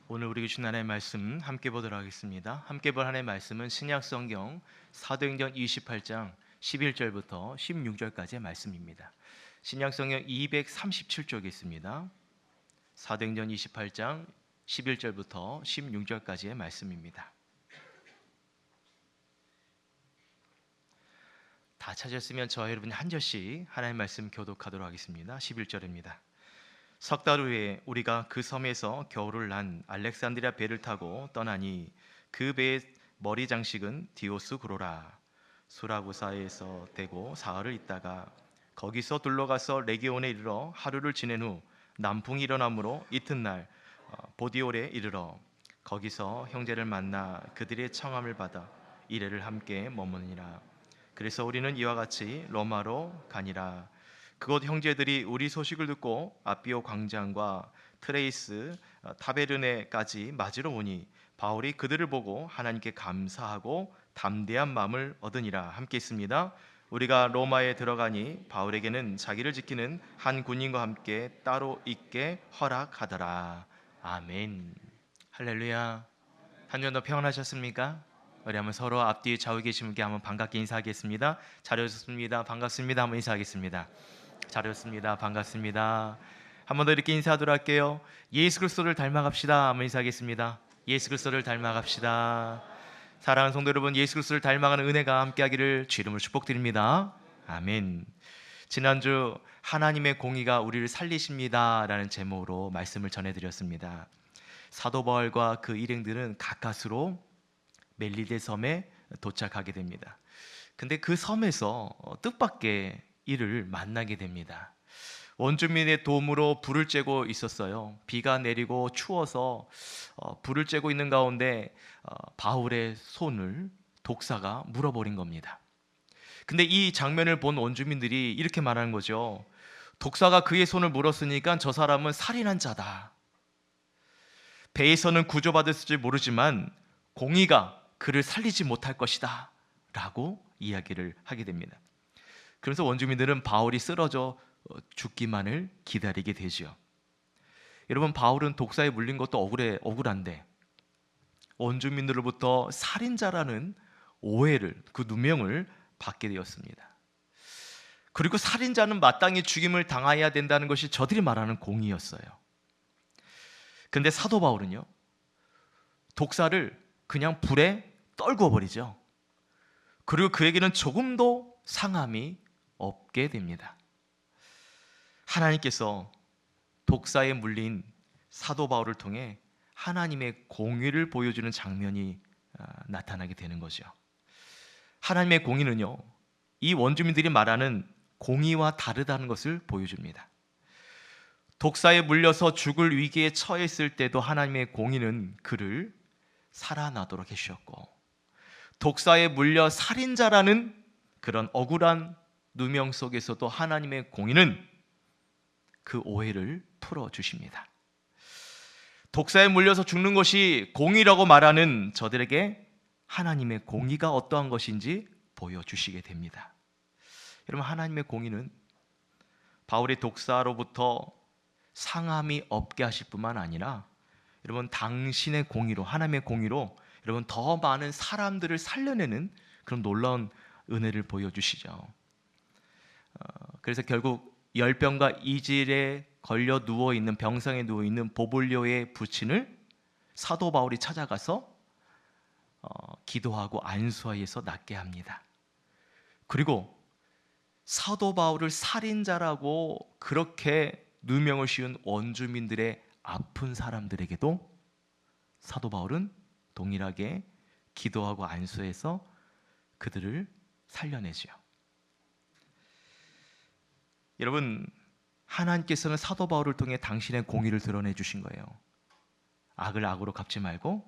오늘 우리에게 주신 하나님의 말씀 함께 보도록 하겠습니다. 함께 볼 하나님의 말씀은 신약성경 사도행전 28장 11절부터 16절까지의 말씀입니다. 신약성경 237쪽에 있습니다. 사도행전 28장 11절부터 16절까지의 말씀입니다. 다 찾았으면 저와 여러분이 한 절씩 하나님의 말씀 교독하도록 하겠습니다. 11절입니다. 석 달 후에 우리가 그 섬에서 겨울을 난 알렉산드리아 배를 타고 떠나니 그 배의 머리 장식은 디오스구로라. 수라구사에서 대고 사흘을 있다가 거기서 둘러가서 레기온에 이르러 하루를 지낸 후 남풍이 일어나므로 이튿날 보디올에 이르러 거기서 형제를 만나 그들의 청함을 받아 이레를 함께 머무니라. 그래서 우리는 이와 같이 로마로 가니라. 그곳 형제들이 우리 소식을 듣고 아비오 광장과 트레이스 타베르네까지 맞으러 오니 바울이 그들을 보고 하나님께 감사하고 담대한 마음을 얻으니라. 함께 있습니다. 우리가 로마에 들어가니 바울에게는 자기를 지키는 한 군인과 함께 따로 있게 허락하더라. 아멘. 할렐루야. 한 주 더 평안하셨습니까? 우리 한번 서로 앞뒤 좌우에 계신 분께 한번 반갑게 인사하겠습니다. 잘 오셨습니다. 반갑습니다. 한번 인사하겠습니다. 잘 오셨습니다. 반갑습니다. 한 번 더 이렇게 인사하도록 할게요. 예수 그리스도를 닮아갑시다. 한번 인사하겠습니다. 예수 그리스도를 닮아갑시다. 사랑하는 성도 여러분, 예수 그리스도를 닮아가는 은혜가 함께하기를 주 이름으로 축복드립니다. 아멘. 지난주 하나님의 공의가 우리를 살리십니다 라는 제목으로 말씀을 전해드렸습니다. 사도 바울과 그 일행들은 가까스로 멜리데 섬에 도착하게 됩니다. 근데 그 섬에서 뜻밖의 일을 만나게 됩니다. 원주민의 도움으로 불을 쬐고 있었어요. 비가 내리고 추워서 불을 쬐고 있는 가운데 바울의 손을 독사가 물어버린 겁니다. 근데 이 장면을 본 원주민들이 이렇게 말하는 거죠. 독사가 그의 손을 물었으니까 저 사람은 살인한 자다. 배에서는 구조받았을지 모르지만 공의가 그를 살리지 못할 것이다 라고 이야기를 하게 됩니다. 그래서 원주민들은 바울이 쓰러져 죽기만을 기다리게 되죠. 여러분, 바울은 독사에 물린 것도 억울한데 원주민들로부터 살인자라는 오해를, 그 누명을 받게 되었습니다. 그리고 살인자는 마땅히 죽임을 당해야 된다는 것이 저들이 말하는 공의였어요. 근데 사도 바울은요, 독사를 그냥 불에 떨구어 버리죠. 그리고 그에게는 조금도 상함이 없게 됩니다. 하나님께서 독사에 물린 사도 바울을 통해 하나님의 공의를 보여주는 장면이 나타나게 되는 거죠. 하나님의 공의는요, 이 원주민들이 말하는 공의와 다르다는 것을 보여줍니다. 독사에 물려서 죽을 위기에 처했을 때도 하나님의 공의는 그를 살아나도록 해주셨고, 독사에 물려 살인자라는 그런 억울한 누명 속에서도 하나님의 공의는 그 오해를 풀어주십니다. 독사에 물려서 죽는 것이 공의라고 말하는 저들에게 하나님의 공의가 어떠한 것인지 보여주시게 됩니다. 여러분, 하나님의 공의는 바울의 독사로부터 상함이 없게 하실 뿐만 아니라 여러분, 당신의 공의로, 하나님의 공의로 여러분 더 많은 사람들을 살려내는 그런 놀라운 은혜를 보여주시죠. 그래서 결국 열병과 이질에 걸려 누워있는, 병상에 누워있는 보볼료의 부친을 사도 바울이 찾아가서 기도하고 안수하여서 낫게 합니다. 그리고 사도 바울을 살인자라고 그렇게 누명을 씌운 원주민들의 아픈 사람들에게도 사도 바울은 동일하게 기도하고 안수해서 그들을 살려내죠. 여러분, 하나님께서는 사도 바울을 통해 당신의 공의를 드러내 주신 거예요. 악을 악으로 갚지 말고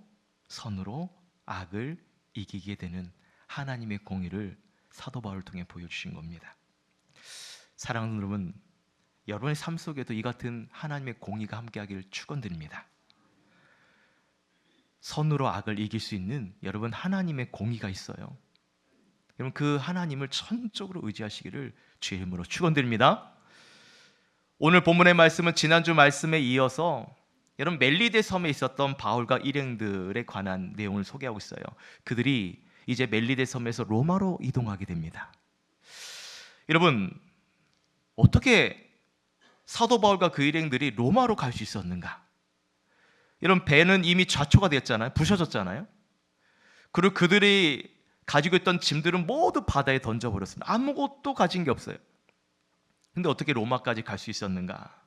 선으로 악을 이기게 되는 하나님의 공의를 사도 바울을 통해 보여주신 겁니다. 사랑하는 여러분, 여러분의 삶 속에도 이 같은 하나님의 공의가 함께하기를 축원드립니다. 선으로 악을 이길 수 있는 여러분 하나님의 공의가 있어요. 여러분, 그 하나님을 전적으로 의지하시기를 주의 이름으로 축원드립니다. 오늘 본문의 말씀은 지난주 말씀에 이어서 여러분 멜리데 섬에 있었던 바울과 일행들에 관한 내용을 소개하고 있어요. 그들이 이제 멜리데 섬에서 로마로 이동하게 됩니다. 여러분 어떻게 사도 바울과 그 일행들이 로마로 갈 수 있었는가? 여러분 배는 이미 좌초가 됐잖아요. 부셔졌잖아요. 그리고 그들이 가지고 있던 짐들은 모두 바다에 던져버렸습니다. 아무것도 가진 게 없어요. 근데 어떻게 로마까지 갈 수 있었는가?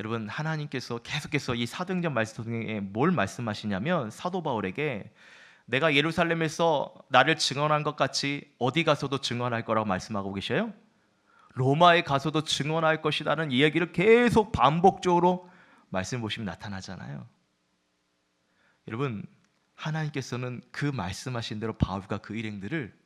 여러분 하나님께서 계속해서 이 사도행전 말씀에 뭘 말씀하시냐면 사도 바울에게 내가 예루살렘에서 나를 증언한 것 같이 어디 가서도 증언할 거라고 말씀하고 계셔요. 로마에 가서도 증언할 것이라는 이야기를 계속 반복적으로 말씀 보시면 나타나잖아요. 여러분 하나님께서는 그 말씀하신 대로 바울과 그 일행들을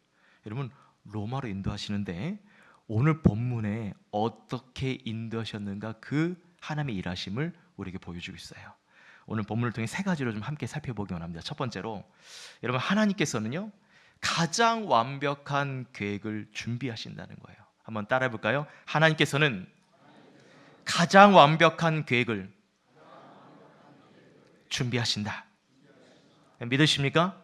여러분 로마로 인도하시는데 오늘 본문에 어떻게 인도하셨는가 그 하나님의 일하심을 우리에게 보여주고 있어요. 오늘 본문을 통해 세 가지로 좀 함께 살펴보기 원합니다. 첫 번째로 여러분 하나님께서는요 가장 완벽한 계획을 준비하신다는 거예요. 한번 따라해 볼까요? 하나님께서는 가장 완벽한 계획을 준비하신다. 믿으십니까?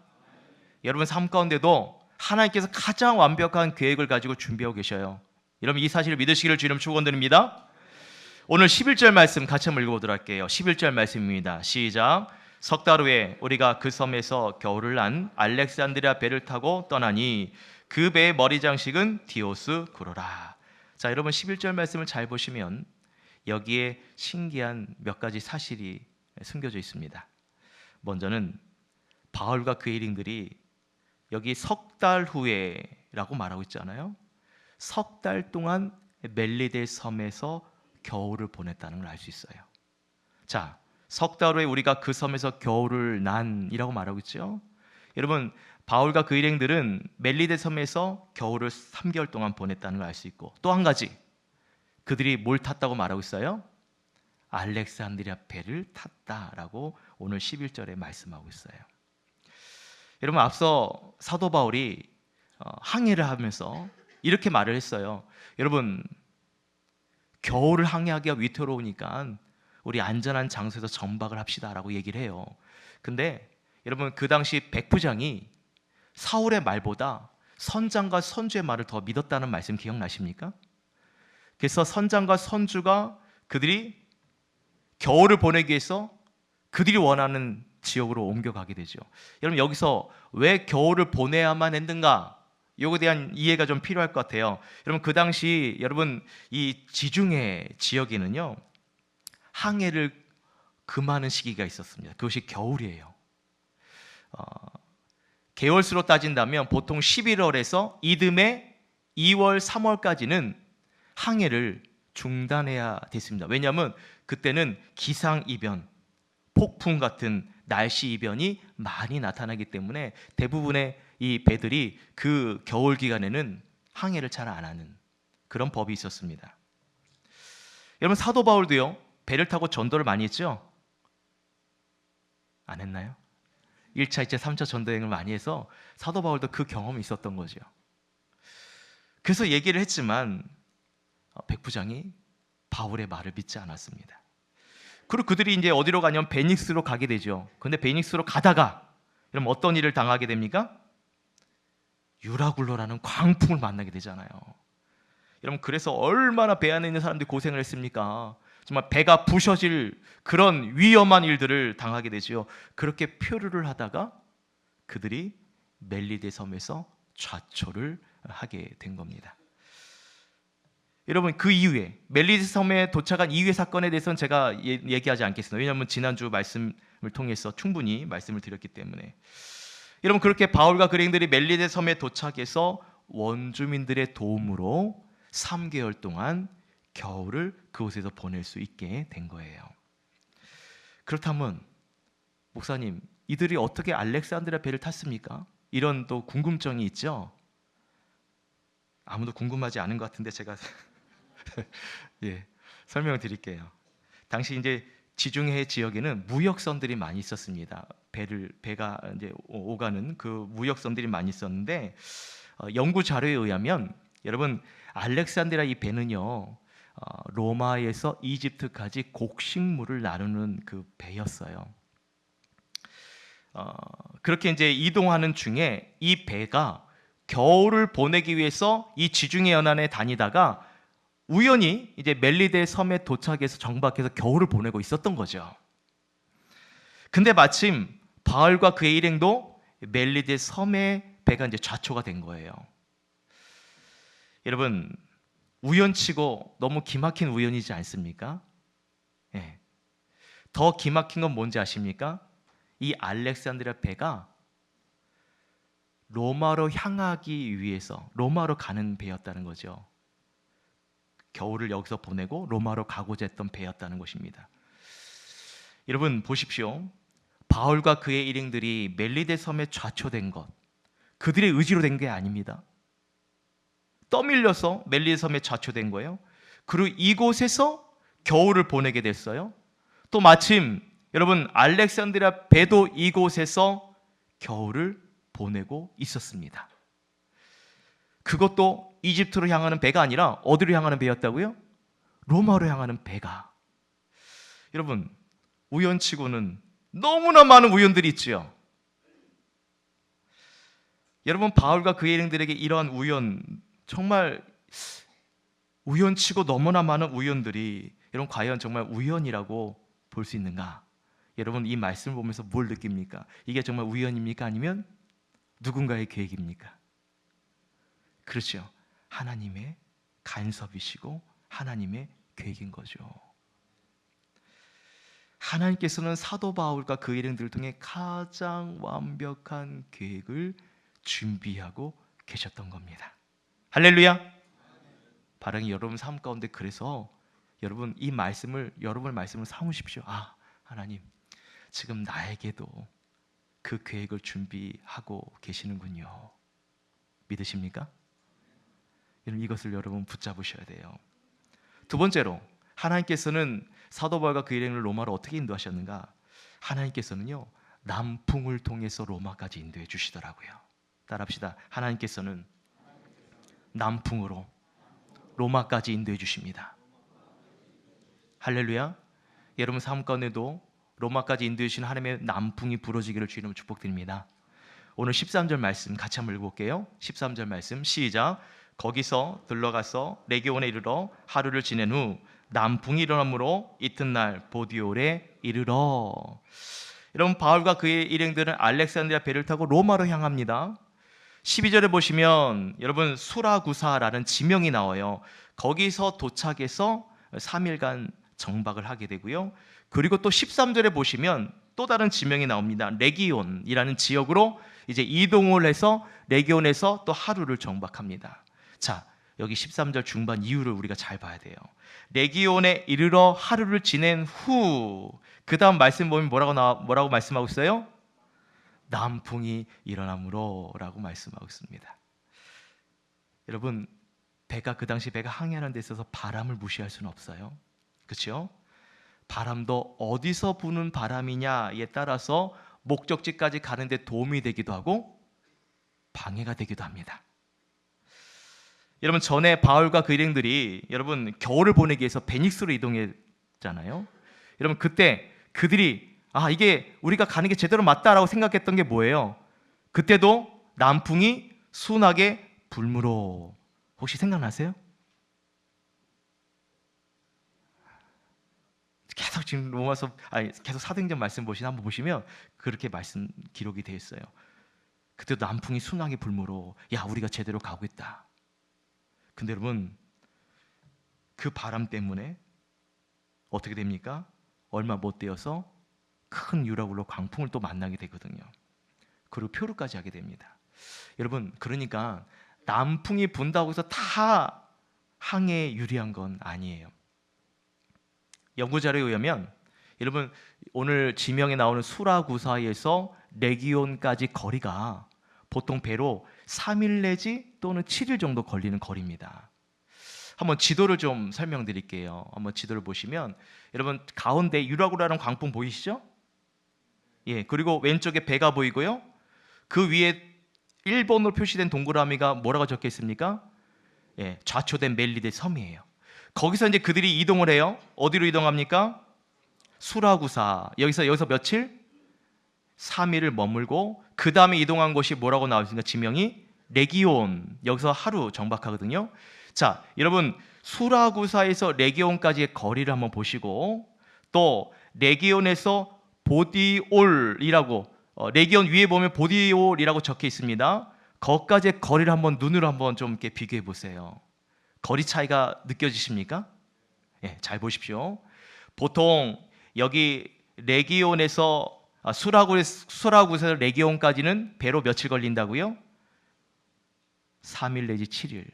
여러분 삶 가운데도 하나님께서 가장 완벽한 계획을 가지고 준비하고 계셔요. 여러분 이 사실을 믿으시기를 주님 축원드립니다. 오늘 11절 말씀 같이 한번 읽어보도록 할게요. 11절 말씀입니다. 시작. 석 달 후에 우리가 그 섬에서 겨울을 난 알렉산드리아 배를 타고 떠나니 그 배의 머리 장식은 디오스 구로라. 자 여러분 11절 말씀을 잘 보시면 여기에 신기한 몇 가지 사실이 숨겨져 있습니다. 먼저는 바울과 그 일행들이 여기 석 달 후에라고 말하고 있잖아요. 석 달 동안 멜리데 섬에서 겨울을 보냈다는 걸 알 수 있어요. 자, 석 달 후에 우리가 그 섬에서 겨울을 난이라고 말하고 있죠. 여러분 바울과 그 일행들은 멜리데 섬에서 겨울을 3개월 동안 보냈다는 걸 알 수 있고 또 한 가지 그들이 뭘 탔다고 말하고 있어요? 알렉산드리아 배를 탔다라고 오늘 11절에 말씀하고 있어요. 여러분 앞서 사도 바울이 항해를 하면서 이렇게 말을 했어요. 여러분 겨울을 항해하기가 위태로우니까 우리 안전한 장소에서 정박을 합시다라고 얘기를 해요. 근데 여러분 그 당시 백부장이 사울의 말보다 선장과 선주의 말을 더 믿었다는 말씀 기억나십니까? 그래서 선장과 선주가 그들이 겨울을 보내기 위해서 그들이 원하는 지역으로 옮겨가게 되죠. 여러분 여기서 왜 겨울을 보내야만 했는가? 이거에 대한 이해가 좀 필요할 것 같아요. 여러분 그 당시 여러분 이 지중해 지역에는요 항해를 금하는 시기가 있었습니다. 그것이 겨울이에요. 개월수로 따진다면 보통 11월에서 이듬해 2월, 3월까지는 항해를 중단해야 됐습니다. 왜냐하면 그때는 기상이변, 폭풍 같은 날씨 이변이 많이 나타나기 때문에 대부분의 이 배들이 그 겨울 기간에는 항해를 잘 안 하는 그런 법이 있었습니다. 여러분 사도 바울도요 배를 타고 전도를 많이 했죠? 안 했나요? 1차, 2차, 3차 전도여행을 많이 해서 사도 바울도 그 경험이 있었던 거죠. 그래서 얘기를 했지만 백부장이 바울의 말을 믿지 않았습니다. 그리고 그들이 이제 어디로 가냐면 베닉스로 가게 되죠. 근데 베닉스로 가다가 여러분 어떤 일을 당하게 됩니까? 유라굴로라는 광풍을 만나게 되잖아요. 여러분 그래서 얼마나 배 안에 있는 사람들이 고생을 했습니까? 정말 배가 부셔질 그런 위험한 일들을 당하게 되죠. 그렇게 표류를 하다가 그들이 멜리데 섬에서 좌초를 하게 된 겁니다. 여러분 그 이후에 멜리데 섬에 도착한 이후의 사건에 대해서는 제가 얘기하지 않겠습니다. 왜냐하면 지난주 말씀을 통해서 충분히 말씀을 드렸기 때문에. 여러분 그렇게 바울과 그랭들이 멜리데 섬에 도착해서 원주민들의 도움으로 3개월 동안 겨울을 그곳에서 보낼 수 있게 된 거예요. 그렇다면 목사님 이들이 어떻게 알렉산드리아 배를 탔습니까? 이런 또 궁금증이 있죠. 아무도 궁금하지 않은 것 같은데 제가 예, 설명을 드릴게요. 당시 이제 지중해 지역에는 무역선들이 많이 있었습니다. 배가 이제 오가는 그 무역선들이 많이 있었는데 연구 자료에 의하면 여러분 알렉산드리아 이 배는요 로마에서 이집트까지 곡식물을 나누는 그 배였어요. 그렇게 이제 이동하는 중에 이 배가 겨울을 보내기 위해서 이 지중해 연안에 다니다가 우연히 이제 멜리데 섬에 도착해서 정박해서 겨울을 보내고 있었던 거죠. 근데 마침 바울과 그의 일행도 멜리데 섬에 배가 이제 좌초가 된 거예요. 여러분, 우연치고 너무 기막힌 우연이지 않습니까? 예. 더 기막힌 건 뭔지 아십니까? 이 알렉산드리아 배가 로마로 향하기 위해서 로마로 가는 배였다는 거죠. 겨울을 여기서 보내고 로마로 가고자 했던 배였다는 것입니다. 여러분 보십시오. 바울과 그의 일행들이 멜리데 섬에 좌초된 것, 그들의 의지로 된 게 아닙니다. 떠밀려서 멜리데 섬에 좌초된 거예요. 그리고 이곳에서 겨울을 보내게 됐어요. 또 마침 여러분 알렉산드리아 배도 이곳에서 겨울을 보내고 있었습니다. 그것도 이집트로 향하는 배가 아니라 어디로 향하는 배였다고요? 로마로 향하는 배가. 여러분, 우연치고는 너무나 많은 우연들이 있죠. 여러분, 바울과 그의 일행들에게 이러한 우연, 정말 우연치고 너무나 많은 우연들이 여러분 과연 정말 우연이라고 볼 수 있는가? 여러분 이 말씀을 보면서 뭘 느낍니까? 이게 정말 우연입니까? 아니면 누군가의 계획입니까? 그렇죠. 하나님의 간섭이시고 하나님의 계획인 거죠. 하나님께서는 사도 바울과 그 일행들을 통해 가장 완벽한 계획을 준비하고 계셨던 겁니다. 할렐루야. 바로 여러분 삶 가운데 그래서 여러분 이 말씀을 여러분의 말씀을 삼으십시오. 아, 하나님 지금 나에게도 그 계획을 준비하고 계시는군요. 믿으십니까? 여러분 이것을 여러분 붙잡으셔야 돼요. 두 번째로 하나님께서는 사도 바울과 그 일행을 로마로 어떻게 인도하셨는가? 하나님께서는요 남풍을 통해서 로마까지 인도해 주시더라고요. 따라합시다. 하나님께서는 남풍으로 로마까지 인도해 주십니다. 할렐루야. 여러분 삶 가운데도 로마까지 인도해 주시는 하나님의 남풍이 불어지기를 주님으로 축복드립니다. 오늘 13절 말씀 같이 한번 읽어볼게요. 13절 말씀 시작. 거기서 들러가서 레기온에 이르러 하루를 지낸 후 남풍이 일어나므로 이튿날 보디올에 이르러. 여러분 바울과 그의 일행들은 알렉산드리아 배를 타고 로마로 향합니다. 12절에 보시면 여러분 수라구사라는 지명이 나와요. 거기서 도착해서 3일간 정박을 하게 되고요. 그리고 또 13절에 보시면 또 다른 지명이 나옵니다. 레기온이라는 지역으로 이제 이동을 해서 레기온에서 또 하루를 정박합니다. 자, 여기 13절 중반 이유를 우리가 잘 봐야 돼요. 레기온에 이르러 하루를 지낸 후, 그 다음 말씀 보면 뭐라고 말씀하고 있어요? 남풍이 일어나므로 라고 말씀하고 있습니다. 여러분 배가 그 당시 배가 항해하는 데 있어서 바람을 무시할 수는 없어요. 그렇죠? 바람도 어디서 부는 바람이냐에 따라서 목적지까지 가는 데 도움이 되기도 하고 방해가 되기도 합니다. 여러분 전에 바울과 그 일행들이 여러분 겨울을 보내기 위해서 베닉스로 이동했잖아요. 여러분 그때 그들이 이게 우리가 가는 게 제대로 맞다라고 생각했던 게 뭐예요? 그때도 남풍이 순하게 불므로. 혹시 생각나세요? 계속 지금 로마서 계속 사도행전 말씀 한번 보시면 그렇게 말씀 기록이 되어 있어요. 그때도 남풍이 순하게 불므로 야 우리가 제대로 가고 있다. 근데 여러분 그 바람 때문에 어떻게 됩니까? 얼마 못 되어서 큰 유라굴로 광풍을 또 만나게 되거든요. 그리고 표류까지 하게 됩니다. 여러분 그러니까 남풍이 분다고 해서 다 항해에 유리한 건 아니에요. 연구자료에 의하면 여러분 오늘 지명에 나오는 수라구사에서 레기온까지 거리가 보통 배로 3일 내지 또는 7일 정도 걸리는 거리입니다. 한번 지도를 좀 설명드릴게요. 한번 지도를 보시면 여러분 가운데 유라굴라는 광풍 보이시죠? 예, 그리고 왼쪽에 배가 보이고요. 그 위에 일본으로 표시된 동그라미가 뭐라고 적혀 있습니까? 예, 좌초된 멜리데 섬이에요. 거기서 이제 그들이 이동을 해요. 어디로 이동합니까? 수라구사. 여기서 며칠? 3일을 머물고 그 다음에 이동한 곳이 뭐라고 나와 있습니까? 지명이 레기온. 여기서 하루 정박하거든요. 자, 여러분 수라구사에서 레기온까지의 거리를 한번 보시고, 또 레기온에서 보디올이라고, 레기온 위에 보면 보디올이라고 적혀 있습니다. 거기까지의 거리를 한번 눈으로 한번 좀 이렇게 비교해 보세요. 거리 차이가 느껴지십니까? 예, 잘 보십시오. 보통 여기 레기온에서 수라굿에서 레기온까지는 배로 며칠 걸린다고요? 3일 내지 7일.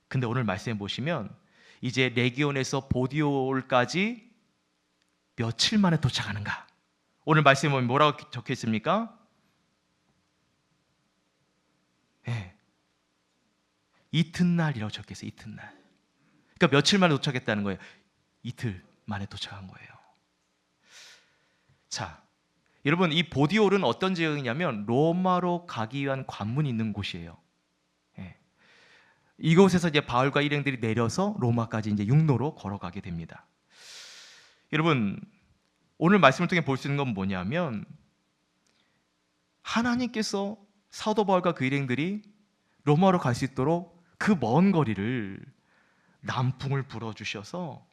근데 오늘 말씀해 보시면 이제 레기온에서 보디올까지 며칠 만에 도착하는가? 오늘 말씀해 보면 뭐라고 적혀 있습니까? 예, 이튿날이라고 적혀 있어요. 이튿날. 그러니까 며칠 만에 도착했다는 거예요. 이틀 만에 도착한 거예요. 자, 여러분 이 보디올은 어떤 지역이냐면 로마로 가기 위한 관문이 있는 곳이에요. 예. 이곳에서 이제 바울과 일행들이 내려서 로마까지 이제 육로로 걸어가게 됩니다. 여러분 오늘 말씀을 통해 볼 수 있는 건 뭐냐면, 하나님께서 사도 바울과 그 일행들이 로마로 갈 수 있도록 그 먼 거리를 남풍을 불어주셔서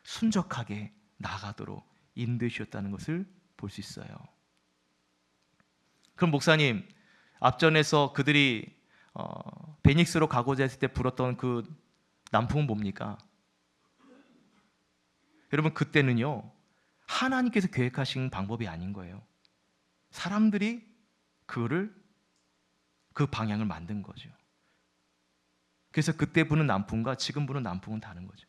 순적하게 나가도록 인도해 주셨다는 것을 볼 수 있어요. 그럼 목사님, 앞전에서 그들이 베닉스로 가고자 했을 때 불었던 그 남풍은 뭡니까? 여러분 그때는요, 하나님께서 계획하신 방법이 아닌 거예요. 사람들이 그 방향을 만든 거죠. 그래서 그때 부는 남풍과 지금 부는 남풍은 다른 거죠.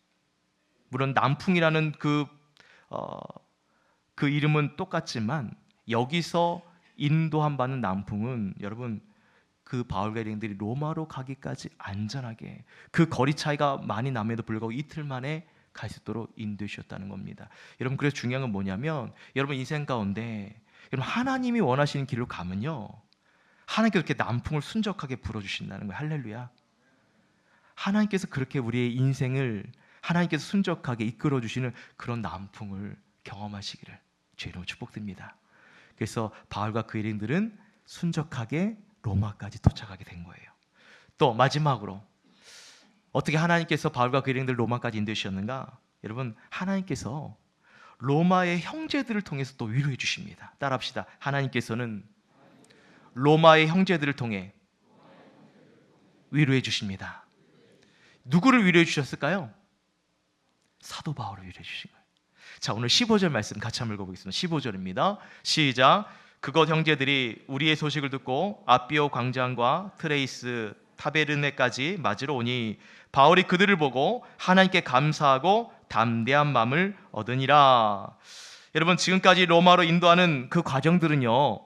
물론 남풍이라는 그 이름은 똑같지만 여기서 인도한 바는 남풍은, 여러분 그 바울과 일행들이 로마로 가기까지 안전하게, 그 거리 차이가 많이 남에도 불구하고 이틀 만에 갈 수 있도록 인도해 주셨다는 겁니다. 여러분 그래서 중요한 건 뭐냐면, 여러분 인생 가운데 여러분 하나님이 원하시는 길로 가면요, 하나님께서 이렇게 남풍을 순적하게 불어주신다는 거예요. 할렐루야. 하나님께서 그렇게 우리의 인생을 하나님께서 순적하게 이끌어 주시는 그런 남풍을 경험하시기를 주의로 축복드립니다. 그래서 바울과 그 일행들은 순적하게 로마까지 도착하게 된 거예요. 또 마지막으로 어떻게 하나님께서 바울과 그 일행들 로마까지 인도해 주셨는가? 여러분 하나님께서 로마의 형제들을 통해서 또 위로해 주십니다. 따라합시다. 하나님께서는 로마의 형제들을 통해 위로해 주십니다. 누구를 위로해 주셨을까요? 사도 바울을 위로해 주신 거예요. 자, 오늘 15절 말씀 같이 한번 읽어보겠습니다. 15절입니다. 시작. 그것 형제들이 우리의 소식을 듣고 아비오 광장과 트레이스 타베르네까지 맞으러 오니 바울이 그들을 보고 하나님께 감사하고 담대한 마음을 얻으니라. 여러분 지금까지 로마로 인도하는 그 과정들은요,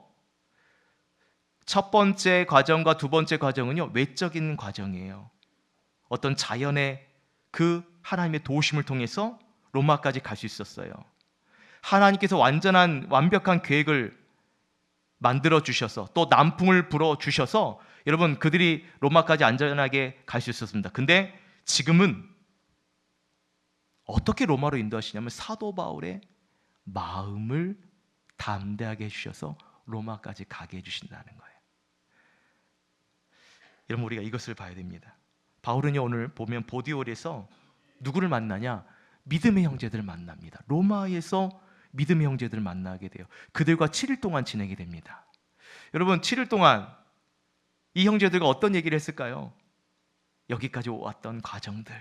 첫 번째 과정과 두 번째 과정은요 외적인 과정이에요. 어떤 자연의 그 하나님의 도우심을 통해서 로마까지 갈 수 있었어요. 하나님께서 완벽한 계획을 만들어 주셔서 또 남풍을 불어 주셔서 여러분 그들이 로마까지 안전하게 갈 수 있었습니다. 근데 지금은 어떻게 로마로 인도하시냐면 사도 바울의 마음을 담대하게 해주셔서 로마까지 가게 해주신다는 거예요. 여러분 우리가 이것을 봐야 됩니다. 바울은요 오늘 보면 보디올에서 누구를 만나냐? 믿음의 형제들을 만납니다. 로마에서 믿음의 형제들을 만나게 돼요. 그들과 7일 동안 지내게 됩니다. 여러분 7일 동안 이 형제들과 어떤 얘기를 했을까요? 여기까지 왔던 과정들,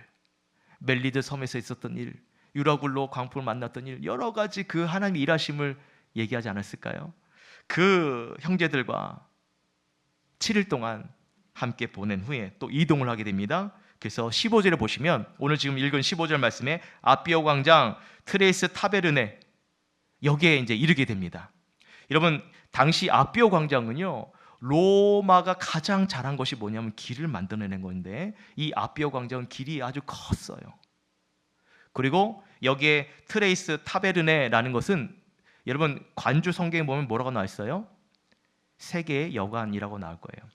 멜리드 섬에서 있었던 일, 유라굴로 광풍을 만났던 일, 여러 가지 그 하나님의 일하심을 얘기하지 않았을까요? 그 형제들과 7일 동안 함께 보낸 후에 또 이동을 하게 됩니다. 그래서 15절에 보시면 오늘 지금 읽은 15절 말씀에 아비오 광장, 트레이스 타베르네, 여기에 이제 이르게 됩니다. 여러분 당시 아비오 광장은요 로마가 가장 잘한 것이 뭐냐면 길을 만들어내는 건데, 이 아비오 광장은 길이 아주 컸어요. 그리고 여기에 트레이스 타베르네라는 것은 여러분 관주 성경에 보면 뭐라고 나와 있어요? 세계의 여관이라고 나올 거예요.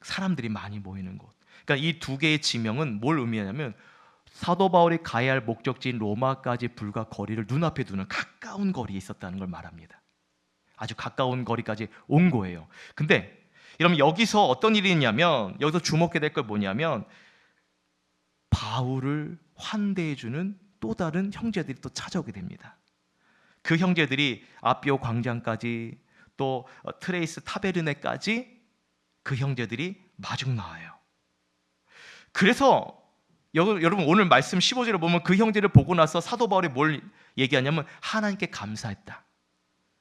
사람들이 많이 모이는 곳. 그러니까 이 두 개의 지명은 뭘 의미하냐면 사도 바울이 가야 할 목적지인 로마까지 불과 거리를 눈앞에 두는 가까운 거리에 있었다는 걸 말합니다. 아주 가까운 거리까지 온 거예요. 근데 여러분, 여기서 어떤 일이 있냐면, 여기서 주목해야 될 건 뭐냐면, 바울을 환대해주는 또 다른 형제들이 또 찾아오게 됩니다. 그 형제들이 아비오 광장까지, 또 트레이스 타베르네까지 그 형제들이 마중 나와요. 그래서 여러분, 오늘 말씀 15절에 보면 그 형제를 보고 나서 사도 바울이 뭘 얘기하냐면 하나님께 감사했다.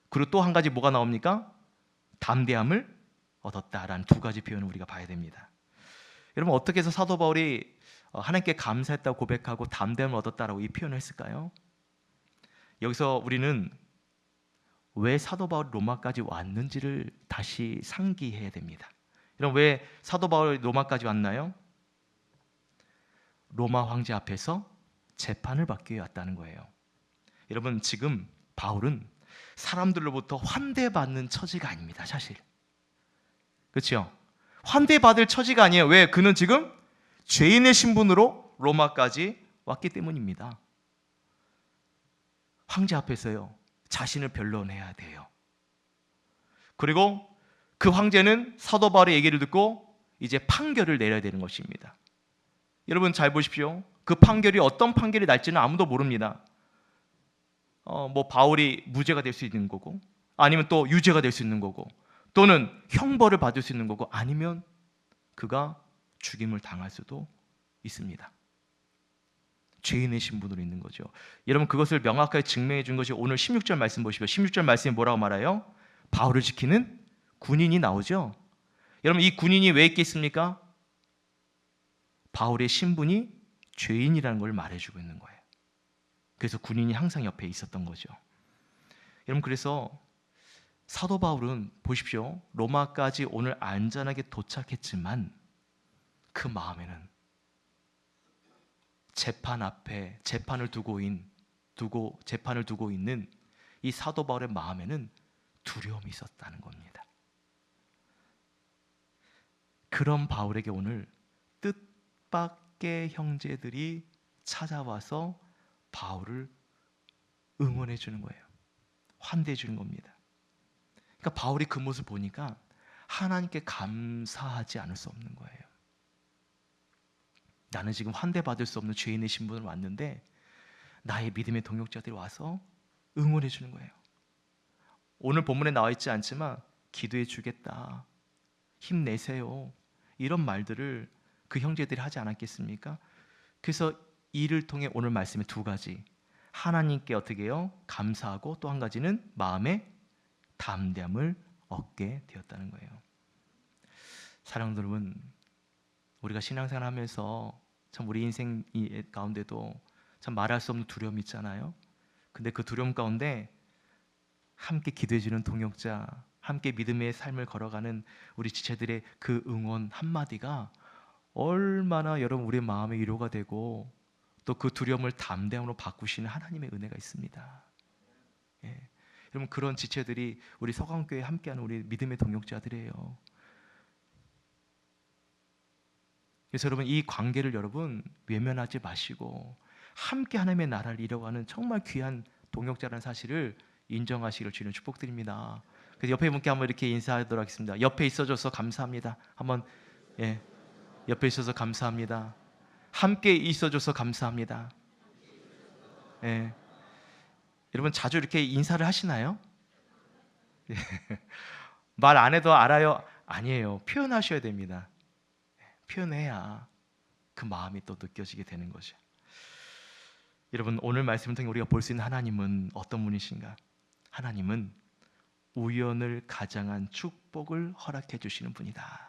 그리고 또 한 가지 뭐가 나옵니까? 담대함을 얻었다라는 두 가지 표현을 우리가 봐야 됩니다. 여러분, 어떻게 해서 사도 바울이 하나님께 감사했다고 고백하고 담대함을 얻었다라고 이 표현을 했을까요? 여기서 우리는 왜 사도 바울이 로마까지 왔는지를 다시 상기해야 됩니다. 여러분, 왜 사도 바울이 로마까지 왔나요? 로마 황제 앞에서 재판을 받기 위해 왔다는 거예요. 여러분, 지금 바울은 사람들로부터 환대받는 처지가 아닙니다. 사실, 그렇죠? 환대받을 처지가 아니에요. 왜? 그는 지금 죄인의 신분으로 로마까지 왔기 때문입니다. 황제 앞에서요, 자신을 변론해야 돼요. 그리고 그 황제는 사도 바울의 얘기를 듣고 이제 판결을 내려야 되는 것입니다. 여러분, 잘 보십시오. 그 판결이 어떤 판결이 날지는 아무도 모릅니다. 바울이 무죄가 될 수 있는 거고, 아니면 또 유죄가 될 수 있는 거고, 또는 형벌을 받을 수 있는 거고, 아니면 그가 죽임을 당할 수도 있습니다. 죄인의 신분으로 있는 거죠. 여러분, 그것을 명확하게 증명해 준 것이 오늘 16절 말씀 보시면 16절 말씀이 뭐라고 말해요? 바울을 지키는 군인이 나오죠. 여러분, 이 군인이 왜 있겠습니까? 바울의 신분이 죄인이라는 걸 말해주고 있는 거예요. 그래서 군인이 항상 옆에 있었던 거죠. 여러분, 그래서 사도 바울은 보십시오. 로마까지 오늘 안전하게 도착했지만 그 마음에는 재판 앞에 재판을 두고 있는 이 사도 바울의 마음에는 두려움이 있었다는 겁니다. 그런 바울에게 오늘 뜻밖의 형제들이 찾아와서 바울을 응원해 주는 거예요. 환대해 주는 겁니다. 그러니까 바울이 그 모습을 보니까 하나님께 감사하지 않을 수 없는 거예요. 나는 지금 환대받을 수 없는 죄인의 신분으로 왔는데 나의 믿음의 동역자들이 와서 응원해 주는 거예요. 오늘 본문에 나와 있지 않지만 기도해 주겠다, 힘내세요, 이런 말들을 그 형제들이 하지 않았겠습니까? 그래서 이를 통해 오늘 말씀의 두 가지, 하나님께 어떻게 해요? 감사하고, 또 한 가지는 마음에 담대함을 얻게 되었다는 거예요. 사랑하는 여러분, 우리가 신앙생활 하면서 참 우리 인생 가운데도 참 말할 수 없는 두려움이 있잖아요. 근데 그 두려움 가운데 함께 기도해 주는 동역자, 함께 믿음의 삶을 걸어가는 우리 지체들의 그 응원 한마디가 얼마나 여러분 우리의 마음의 위로가 되고, 또 그 두려움을 담대함으로 바꾸시는 하나님의 은혜가 있습니다. 예. 여러분, 그런 지체들이 우리 서강교회에 함께하는 우리 믿음의 동역자들이에요. 그래서 여러분, 이 관계를 여러분 외면하지 마시고 함께 하나님의 나라를 이뤄가는 정말 귀한 동역자라는 사실을 인정하시기를 주는 축복드립니다. 그래서 옆에 분께 한번 이렇게 인사하도록 하겠습니다. 옆에 있어줘서 감사합니다. 한번, 옆에 있어서 감사합니다. 함께 있어줘서 감사합니다. 여러분, 자주 이렇게 인사를 하시나요? 말 안 해도 알아요? 아니에요. 표현하셔야 됩니다. 표현해야 그 마음이 또 느껴지게 되는 거죠. 여러분, 오늘 말씀을 통해 우리가 볼 수 있는 하나님은 어떤 분이신가? 하나님은 우연을 가장한 축복을 허락해 주시는 분이다.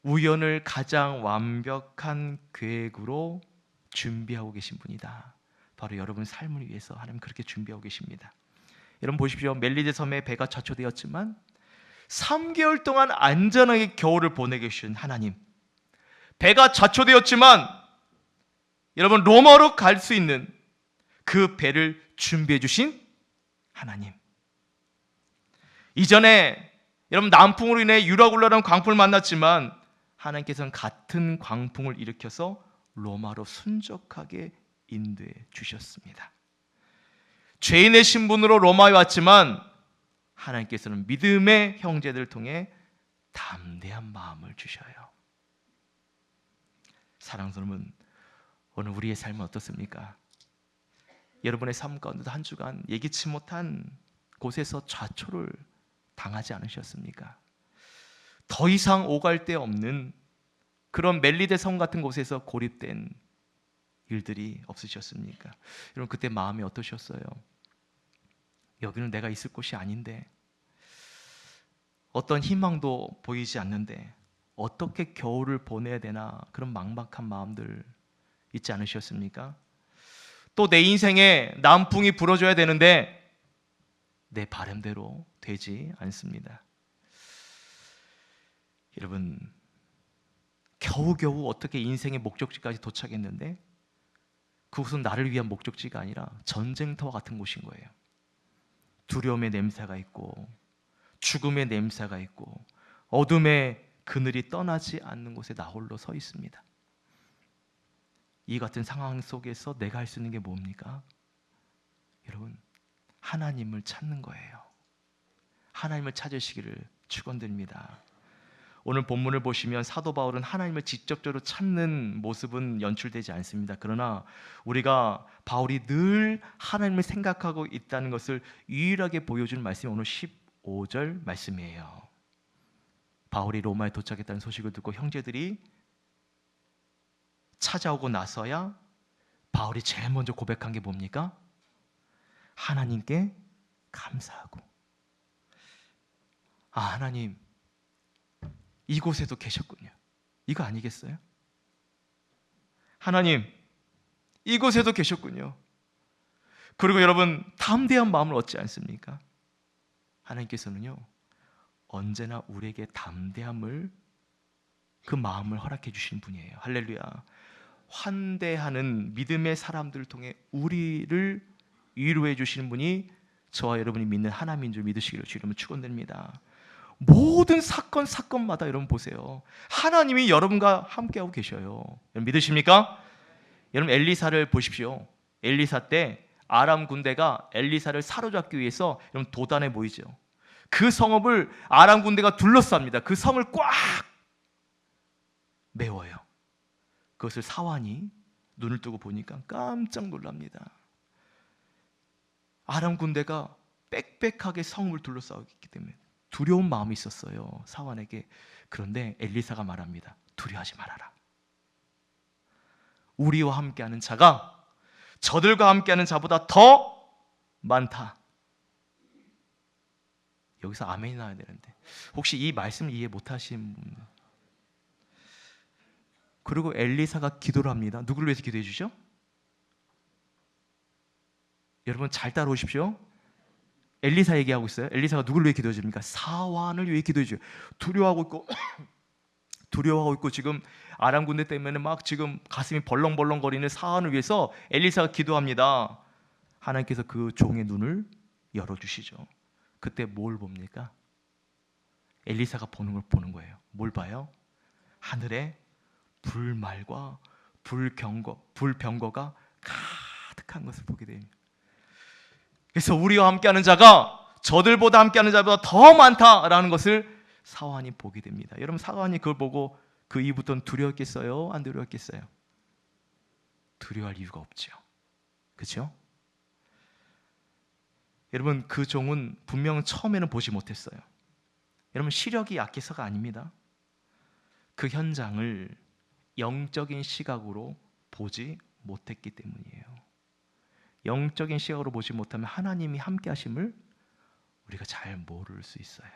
우연을 가장 완벽한 계획으로 준비하고 계신 분이다. 바로 여러분 삶을 위해서 하나님 그렇게 준비하고 계십니다. 여러분 보십시오. 멜리데 섬에 배가 좌초되었지만 3개월 동안 안전하게 겨울을 보내게 해주신 하나님, 배가 좌초되었지만 여러분 로마로 갈 수 있는 그 배를 준비해 주신 하나님, 이전에 여러분 남풍으로 인해 유라굴라라는 광풍을 만났지만 하나님께서는 같은 광풍을 일으켜서 로마로 순적하게 인도해 주셨습니다. 죄인의 신분으로 로마에 왔지만 하나님께서는 믿음의 형제들을 통해 담대한 마음을 주셔요. 사랑하는 여러분, 오늘 우리의 삶은 어떻습니까? 여러분의 삶 가운데도 한 주간 예기치 못한 곳에서 좌초를 당하지 않으셨습니까? 더 이상 오갈 데 없는 그런 멜리데 섬 같은 곳에서 고립된 일들이 없으셨습니까? 여러분, 그때 마음이 어떠셨어요? 여기는 내가 있을 곳이 아닌데, 어떤 희망도 보이지 않는데 어떻게 겨울을 보내야 되나, 그런 막막한 마음들 있지 않으셨습니까? 또 내 인생에 남풍이 불어줘야 되는데 내 바람대로 되지 않습니다. 여러분, 겨우겨우 어떻게 인생의 목적지까지 도착했는데 그곳은 나를 위한 목적지가 아니라 전쟁터와 같은 곳인 거예요. 두려움의 냄새가 있고 죽음의 냄새가 있고 어둠의 그늘이 떠나지 않는 곳에 나 홀로 서 있습니다. 이 같은 상황 속에서 내가 할 수 있는 게 뭡니까? 여러분, 하나님을 찾는 거예요. 하나님을 찾으시기를 축원드립니다. 오늘 본문을 보시면 사도 바울은 하나님을 직접적으로 찾는 모습은 연출되지 않습니다. 그러나 우리가 바울이 늘 하나님을 생각하고 있다는 것을 유일하게 보여주는 말씀이 오늘 15절 말씀이에요. 바울이 로마에 도착했다는 소식을 듣고 형제들이 찾아오고 나서야 바울이 제일 먼저 고백한 게 뭡니까? 하나님께 감사하고, 하나님 이곳에도 계셨군요. 이거 아니겠어요? 하나님 이곳에도 계셨군요. 그리고 여러분, 담대한 마음을 얻지 않습니까? 하나님께서는요, 언제나 우리에게 담대함을, 그 마음을 허락해 주신 분이에요. 할렐루야. 환대하는 믿음의 사람들을 통해 우리를 위로해 주시는 분이 저와 여러분이 믿는 하나님인 줄 믿으시기를 주님은 축원드립니다. 모든 사건마다 여러분 보세요, 하나님이 여러분과 함께하고 계셔요. 여러분 믿으십니까? 여러분, 엘리사를 보십시오. 엘리사 때 아람 군대가 엘리사를 사로잡기 위해서 여러분 도단에 모이죠. 그 성읍을 아람 군대가 둘러쌉니다. 그 성을 꽉 메워요. 그것을 사환이 눈을 뜨고 보니까 깜짝 놀랍니다. 아람 군대가 빽빽하게 성읍을 둘러싸고 있기 때문에 두려운 마음이 있었어요, 사환에게. 그런데 엘리사가 말합니다. 두려워하지 말아라. 우리와 함께하는 자가 저들과 함께하는 자보다 더 많다. 여기서 아멘이 나와야 되는데 혹시 이 말씀을 이해 못하신 분? 그리고 엘리사가 기도를 합니다. 누구를 위해서 기도해 주죠? 여러분 잘 따라오십시오. 엘리사 얘기하고 있어요. 엘리사가 누구를 위해 기도해 줍니까? 사환을 위해 기도해 줘요. 두려워하고 있고 지금 아람 군대 때문에 막 지금 가슴이 벌렁벌렁거리는 사환을 위해서 엘리사가 기도합니다. 하나님께서 그 종의 눈을 열어주시죠. 그때 뭘 봅니까? 엘리사가 보는 걸 보는 거예요. 뭘 봐요? 하늘에 불말과 불병거가 가득한 것을 보게 됩니다. 그래서 우리와 함께하는 자가 저들보다 함께하는 자보다 더 많다라는 것을 사환이 보게 됩니다. 여러분, 사환이 그걸 보고 그 이후부터는 두려웠겠어요? 안 두려웠겠어요? 두려워할 이유가 없죠. 그렇죠? 여러분, 그 종은 분명 처음에는 보지 못했어요. 여러분, 시력이 약해서가 아닙니다. 그 현장을 영적인 시각으로 보지 못했기 때문이에요. 영적인 시각으로 보지 못하면 하나님이 함께 하심을 우리가 잘 모를 수 있어요.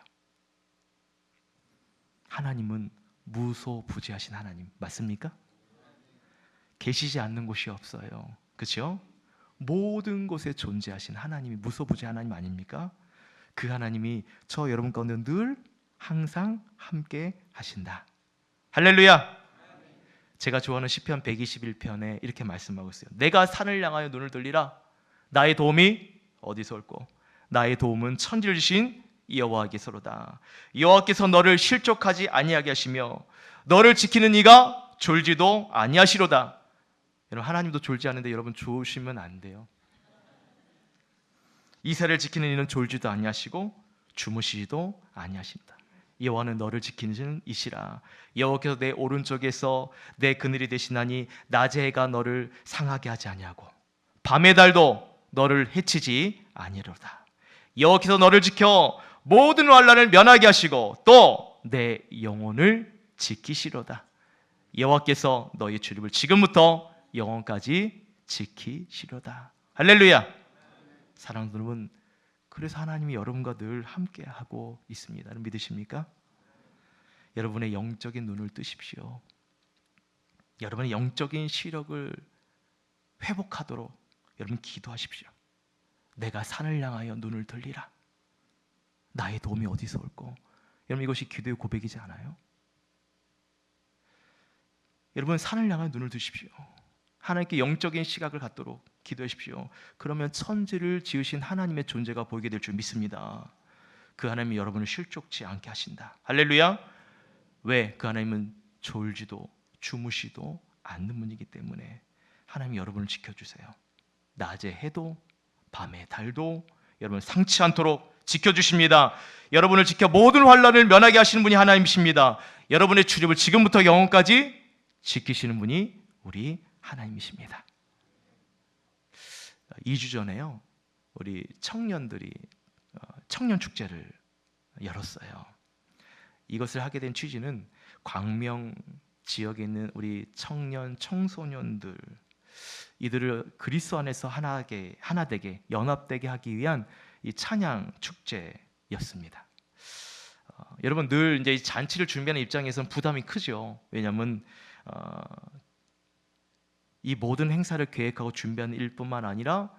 하나님은 무소부지하신 하나님 맞습니까? 계시지 않는 곳이 없어요. 그렇죠? 모든 곳에 존재하신 하나님이 무소부지한 하나님 아닙니까? 그 하나님이 저 여러분 가운데 늘 항상 함께 하신다. 할렐루야. 제가 좋아하는 시편 121편에 이렇게 말씀하고 있어요. 내가 산을 향하여 눈을 돌리라. 나의 도움이 어디서 올꼬? 나의 도움은 천지를 지신 여호와께서로다. 여호와께서 너를 실족하지 아니하게 하시며 너를 지키는 이가 졸지도 아니하시로다. 여러분, 하나님도 졸지 않는데 여러분 졸으시면 안 돼요. 이새를 지키는 이는 졸지도 아니하시고 주무시지도 아니하신다. 여호와는 너를 지키는 이시라. 여호와께서 내 오른쪽에서 내 그늘이 되시나니 낮의 해가 너를 상하게 하지 아니하고 밤의 달도 너를 해치지 아니하리로다. 여호와께서 너를 지켜 모든 환난을 면하게 하시고 또 내 영혼을 지키시로다. 여호와께서 너의 출입을 지금부터 영원까지 지키시로다. 할렐루야. 사랑하는 여러분, 그래서 하나님이 여러분과 늘 함께하고 있습니다. 믿으십니까? 여러분의 영적인 눈을 뜨십시오. 여러분의 영적인 시력을 회복하도록 여러분 기도하십시오. 내가 산을 향하여 눈을 들리라. 나의 도움이 어디서 올꼬? 여러분, 이것이 기도의 고백이지 않아요? 여러분, 산을 향하여 눈을 드십시오. 하나님께 영적인 시각을 갖도록 기도하십시오. 그러면 천지를 지으신 하나님의 존재가 보이게 될 줄 믿습니다. 그 하나님이 여러분을 실족치 않게 하신다. 할렐루야. 왜? 그 하나님은 졸지도 주무시도 않는 분이기 때문에 하나님이 여러분을 지켜주세요. 낮의 해도 밤의 달도 여러분을 상치 않도록 지켜주십니다. 여러분을 지켜 모든 환난을 면하게 하시는 분이 하나님이십니다. 여러분의 출입을 지금부터 영원까지 지키시는 분이 우리 하나님이십니다. 2주 전에요, 우리 청년들이 청년 축제를 열었어요. 이것을 하게 된 취지는 광명 지역에 있는 우리 청년 청소년들, 이들을 그리스도 안에서 하나 되게 연합되게 하기 위한 이 찬양 축제였습니다. 여러분, 늘 이제 이 잔치를 준비하는 입장에서는 부담이 크죠. 왜냐하면 이 모든 행사를 계획하고 준비하는 일뿐만 아니라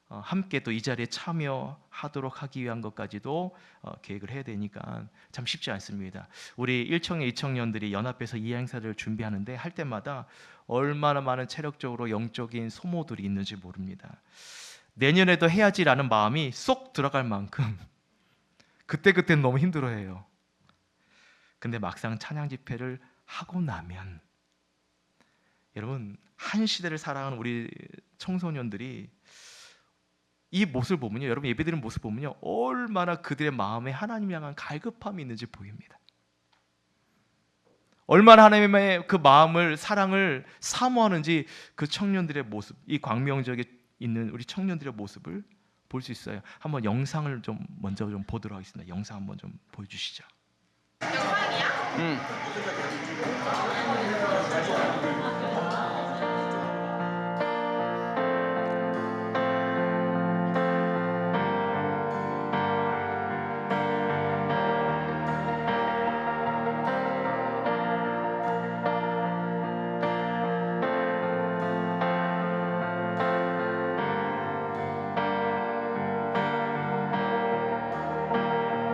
함께 또 이 자리에 참여하도록 하기 위한 것까지도 계획을 해야 되니까 참 쉽지 않습니다. 우리 1청년, 2청년들이 연합해서 이 행사를 준비하는데 할 때마다 얼마나 많은 체력적으로 영적인 소모들이 있는지 모릅니다. 내년에도 해야지라는 마음이 쏙 들어갈 만큼 그때그때는 너무 힘들어해요. 근데 막상 찬양 집회를 하고 나면 여러분, 한 시대를 살아가는 우리 청소년들이 이 모습을 보면요, 여러분 예배드리는 모습 보면요, 얼마나 그들의 마음에 하나님 향한 갈급함이 있는지 보입니다. 얼마나 하나님의 그 마음을, 사랑을 사모하는지 그 청년들의 모습, 이 광명 지역에 있는 우리 청년들의 모습을 볼 수 있어요. 한번 영상을 좀 먼저 좀 보도록 하겠습니다. 영상 한번 좀 보여주시죠. 영상이야?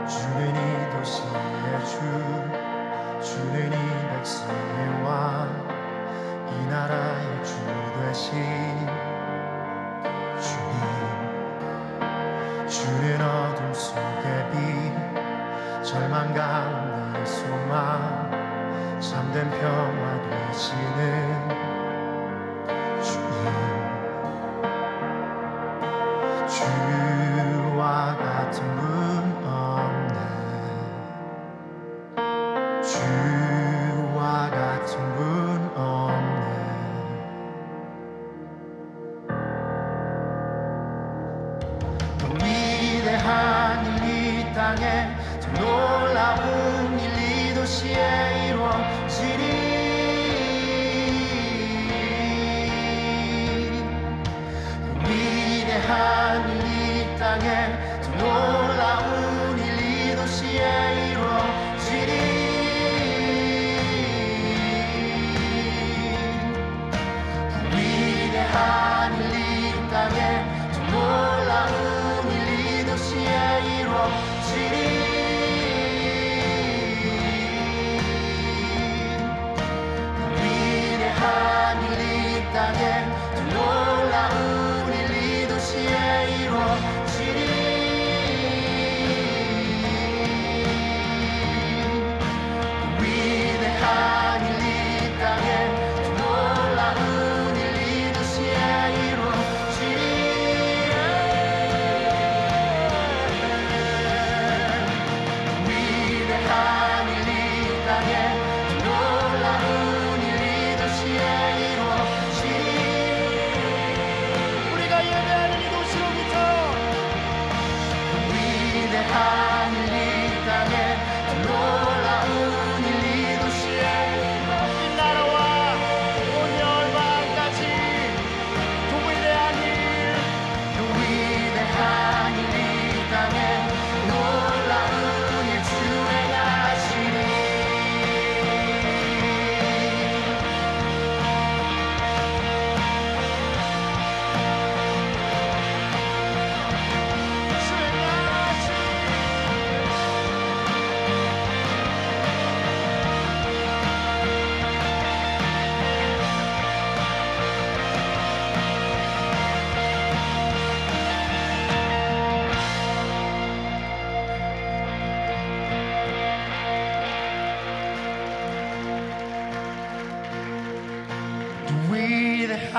주는 이 도시의 주는 이 백성의 왕, 이 나라의 주 되신 주는 어둠 속의 빛, 절망 가운데 소망, 참된 평화 되시는 주와 같은 분 없네. 주와 같은 분 없네. 더 위대한 일 이 땅에, 더 놀라운 일 이 도시에 이루어지리. 더 위대한 일 이 땅에, 더 놀라운 일 이 도시에 이루어지리. 더 위대한 일 이 땅에, 더 놀라운 일 이 도시에 이루어지리. 더 위대한 일 이 땅에, 더 놀라운 일 이 도시에 이루어지리.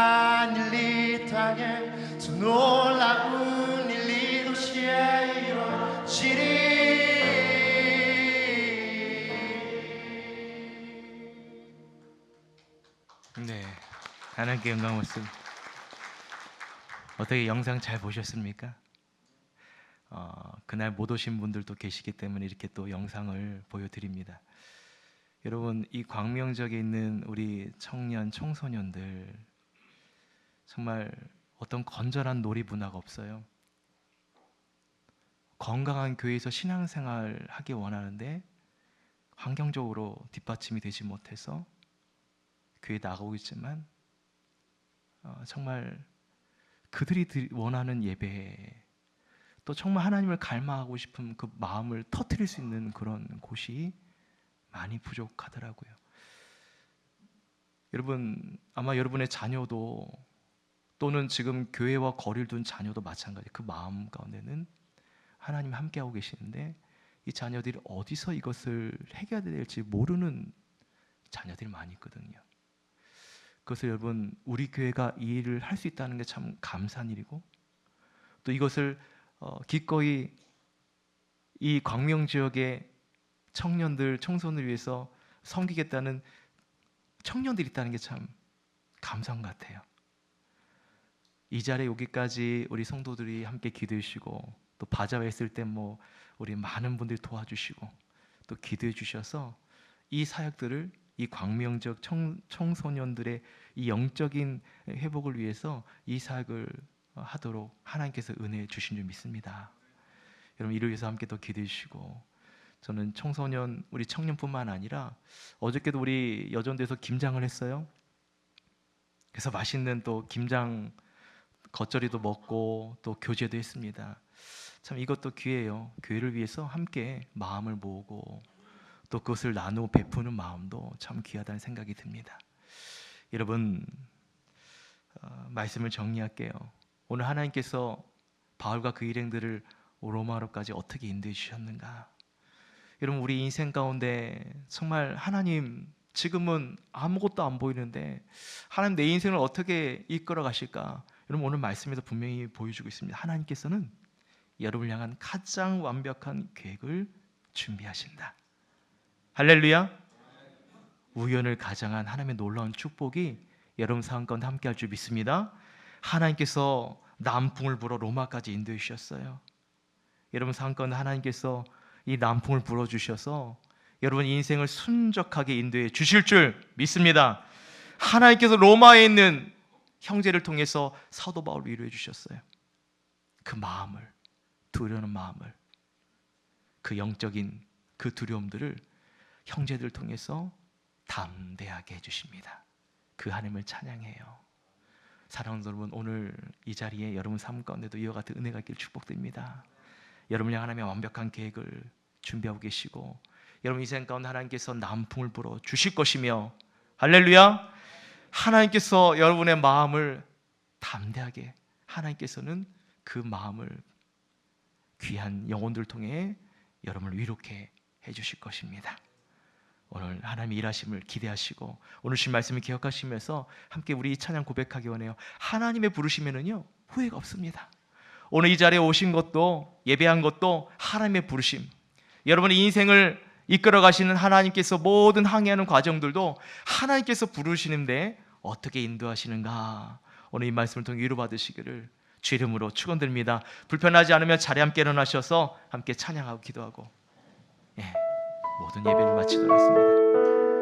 한 일 이 땅에 더 놀라운 일 이 도시에 이루어지리. 네, 하나님께 영광 올씀. 어떻게 영상 잘 보셨습니까? 그날 못 오신 분들도 계시기 때문에 이렇게 또 영상을 보여드립니다. 여러분, 이 광명역에 있는 우리 청년, 청소년들 정말 어떤 건전한 놀이 문화가 없어요. 건강한 교회에서 신앙생활 하기 원하는데 환경적으로 뒷받침이 되지 못해서 교회에 나가고 있지만 정말 그들이 원하는 예배, 또 정말 하나님을 갈망하고 싶은 그 마음을 터뜨릴 수 있는 그런 곳이 많이 부족하더라고요. 여러분, 아마 여러분의 자녀도 또는 지금 교회와 거리를 둔 자녀도 마찬가지. 그 마음 가운데는 하나님 함께하고 계시는데 이 자녀들이 어디서 이것을 해결해야 될지 모르는 자녀들이 많이 있거든요. 그것을 여러분, 우리 교회가 이 일을 할 수 있다는 게 참 감사한 일이고, 또 이것을 기꺼이 이 광명 지역의 청년들, 청소년을 위해서 섬기겠다는 청년들이 있다는 게 참 감사한 것 같아요. 이 자리에 오기까지 우리 성도들이 함께 기도해 주시고, 또 바자회 했을 때 우리 많은 분들이 도와주시고 또 기도해 주셔서 이 사역들을, 이 광명적 청소년들의 이 영적인 회복을 위해서 이 사역을 하도록 하나님께서 은혜 주신 줄 믿습니다. 여러분, 이를 위해서 함께 더 기도해 주시고, 저는 청소년, 우리 청년뿐만 아니라 어저께도 우리 여전도에서 김장을 했어요. 그래서 맛있는 또 김장 겉절이도 먹고 또 교제도 했습니다. 참 이것도 기회예요. 교회를 위해서 함께 마음을 모으고 또 그것을 나누어 베푸는 마음도 참 귀하다는 생각이 듭니다. 여러분, 말씀을 정리할게요. 오늘 하나님께서 바울과 그 일행들을 로마로까지 어떻게 인도해 주셨는가? 여러분, 우리 인생 가운데 정말 하나님, 지금은 아무것도 안 보이는데 하나님 내 인생을 어떻게 이끌어 가실까? 여러분, 오늘 말씀에서 분명히 보여주고 있습니다. 하나님께서는 여러분을 향한 가장 완벽한 계획을 준비하신다. 할렐루야. 우연을 가장한 하나님의 놀라운 축복이 여러분 삶 가운데 함께할 줄 믿습니다. 하나님께서 남풍을 불어 로마까지 인도해 주셨어요. 여러분 삶 가운데 하나님께서 이 남풍을 불어주셔서 여러분 인생을 순적하게 인도해 주실 줄 믿습니다. 하나님께서 로마에 있는 형제를 통해서 사도 바울을 위로해 주셨어요. 그 마음을, 두려운 마음을, 그 영적인 그 두려움들을 형제들을 통해서 담대하게 해주십니다. 그 하나님을 찬양해요. 사랑하는 여러분, 오늘 이 자리에 여러분 삶 가운데도 이와 같은 은혜가 있길 축복드립니다. 여러분을 향한 하나님의 완벽한 계획을 준비하고 계시고, 여러분 인생 가운데 하나님께서 남풍을 불어 주실 것이며, 할렐루야, 하나님께서 여러분의 마음을 담대하게, 하나님께서는 그 마음을 귀한 영혼들을 통해 여러분을 위로케 해주실 것입니다. 오늘 하나님의 일하심을 기대하시고 오늘 주신 말씀을 기억하시면서 함께 우리 찬양 고백하기 원해요. 하나님의 부르심에는요 후회가 없습니다. 오늘 이 자리에 오신 것도, 예배한 것도 하나님의 부르심, 여러분의 인생을 이끌어 가시는 하나님께서 모든 항해하는 과정들도 하나님께서 부르시는데 어떻게 인도하시는가, 오늘 이 말씀을 통해 위로받으시기를 주 이름으로 축원드립니다. 불편하지 않으면 자리에 함께 일어나셔서 함께 찬양하고 기도하고 모든 예배를 마치도록 하겠습니다.